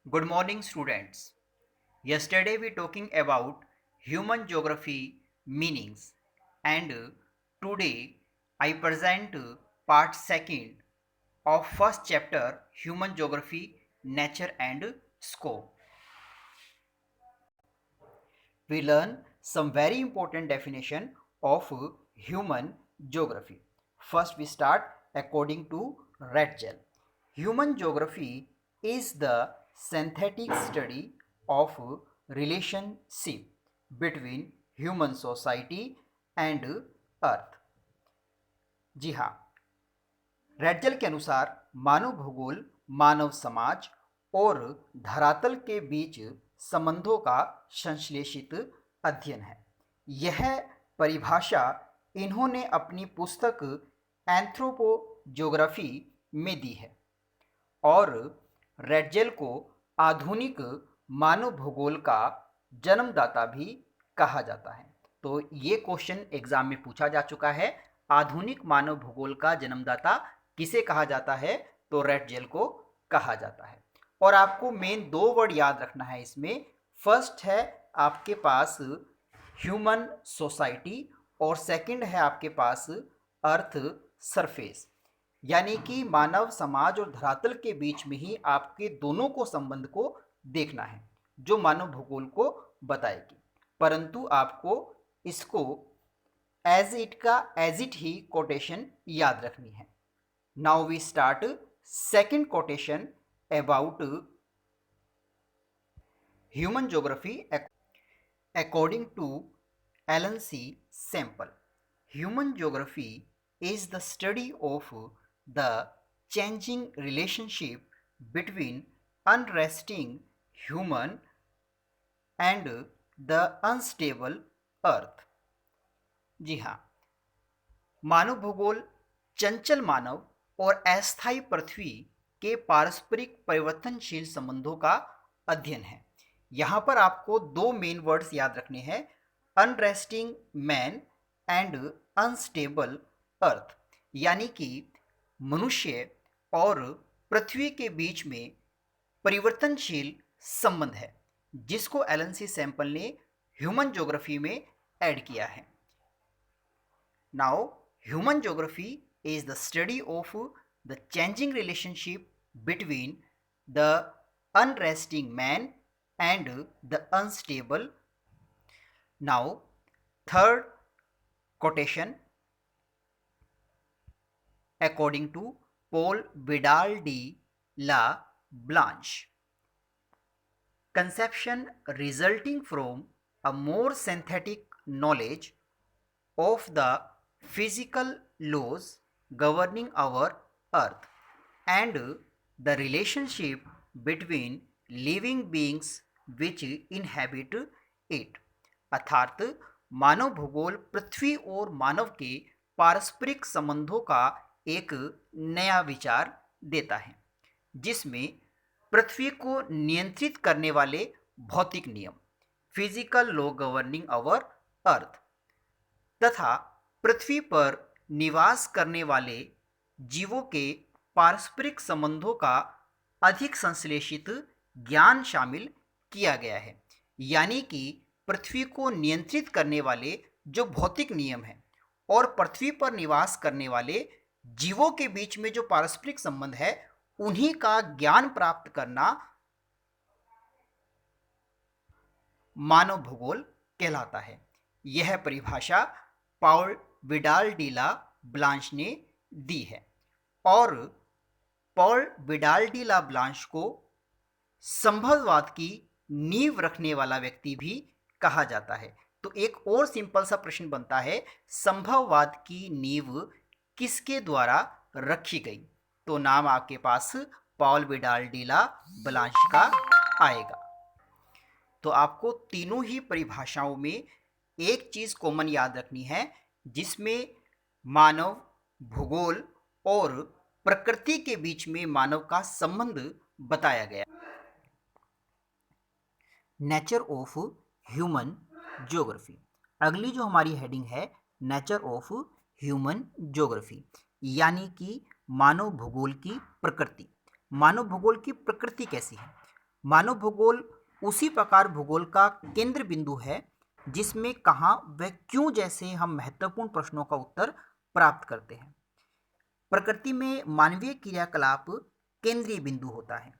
Good morning, students. Yesterday we talking about human geography meanings, and today I present part second of first chapter human geography, nature and scope. We learn some very important definition of human geography. First we start according to Redgel. Human geography is the synthetic study of relationship between human society and earth. जी हाँ, रेडजल के अनुसार मानव भूगोल मानव समाज और धरातल के बीच संबंधों का संश्लेषित अध्ययन है। यह परिभाषा इन्होंने अपनी पुस्तक एंथ्रोपोज्योग्राफी में दी है और रेडजेल को आधुनिक मानव भूगोल का जन्मदाता भी कहा जाता है। तो ये क्वेश्चन एग्जाम में पूछा जा चुका है। आधुनिक मानव भूगोल का जन्मदाता किसे कहा जाता है? तो रेडजेल को कहा जाता है। और आपको मेन दो वर्ड याद रखना है इसमें। फर्स्ट है आपके पास ह्यूमन सोसाइटी और सेकंड है आपके पास अर्थ सरफेस, यानी कि मानव समाज और धरातल के बीच में ही आपके दोनों को संबंध को देखना है जो मानव भूगोल को बताएगी, परंतु आपको इसको एज इट ही कोटेशन याद रखनी है। Now we start second quotation about human geography according to Alan C. Semple. Human geography is the study of the changing relationship between unresting human and the unstable earth. जी हाँ, मानव भूगोल चंचल मानव और अस्थायी पृथ्वी के पारस्परिक परिवर्तनशील संबंधों का अध्ययन है। यहाँ पर आपको दो मेन वर्ड्स याद रखने हैं, अनरेस्टिंग मैन एंड अनस्टेबल अर्थ, यानी कि मनुष्य और पृथ्वी के बीच में परिवर्तनशील संबंध है, जिसको एलन सी सैम्पल ने ह्यूमन ज्योग्राफी में ऐड किया है। Now human geography is the study of the changing relationship between the unresting man and the unstable. Now, third quotation according to Paul Vidal de la Blanche. Conception resulting from a more synthetic knowledge of the physical laws governing our earth and the relationship between living beings which inhabit it, अर्थात मानव भूगोल पृथ्वी और मानव के पारस्परिक संबंधों का एक नया विचार देता है, जिसमें पृथ्वी को नियंत्रित करने वाले भौतिक नियम physical law governing our earth तथा पृथ्वी पर निवास करने वाले जीवों के पारस्परिक संबंधों का अधिक संश्लेषित ज्ञान शामिल किया गया है, यानी कि पृथ्वी को नियंत्रित करने वाले जो भौतिक नियम हैं और पृथ्वी पर निवास करने वाले जीवों के बीच में जो पारस्परिक संबंध है उन्हीं का ज्ञान प्राप्त करना मानव भूगोल कहलाता है। यह परिभाषा पाउल विडाल डी ला ब्लांच ने दी है और पॉल विडाल डी ला ब्लांच को संभववाद की नींव रखने वाला व्यक्ति भी कहा जाता है। तो एक और सिंपल सा प्रश्न बनता है, संभववाद की नींव किसके द्वारा रखी गई? तो नाम आपके पास पॉल विडाल डी ला ब्लांच का आएगा। तो आपको तीनों ही परिभाषाओं में एक चीज कॉमन याद रखनी है, जिसमें मानव भूगोल और प्रकृति के बीच में मानव का संबंध बताया गया। नेचर ऑफ ह्यूमन ज्योग्राफी, अगली जो हमारी हेडिंग है नेचर ऑफ ह्यूमन ज्योग्राफी, यानी कि मानव भूगोल की प्रकृति। मानव भूगोल की प्रकृति कैसी है? मानव भूगोल उसी प्रकार भूगोल का केंद्र बिंदु है जिसमें कहाँ व क्यों जैसे हम महत्वपूर्ण प्रश्नों का उत्तर प्राप्त करते हैं। प्रकृति में मानवीय क्रियाकलाप केंद्रीय बिंदु होता है।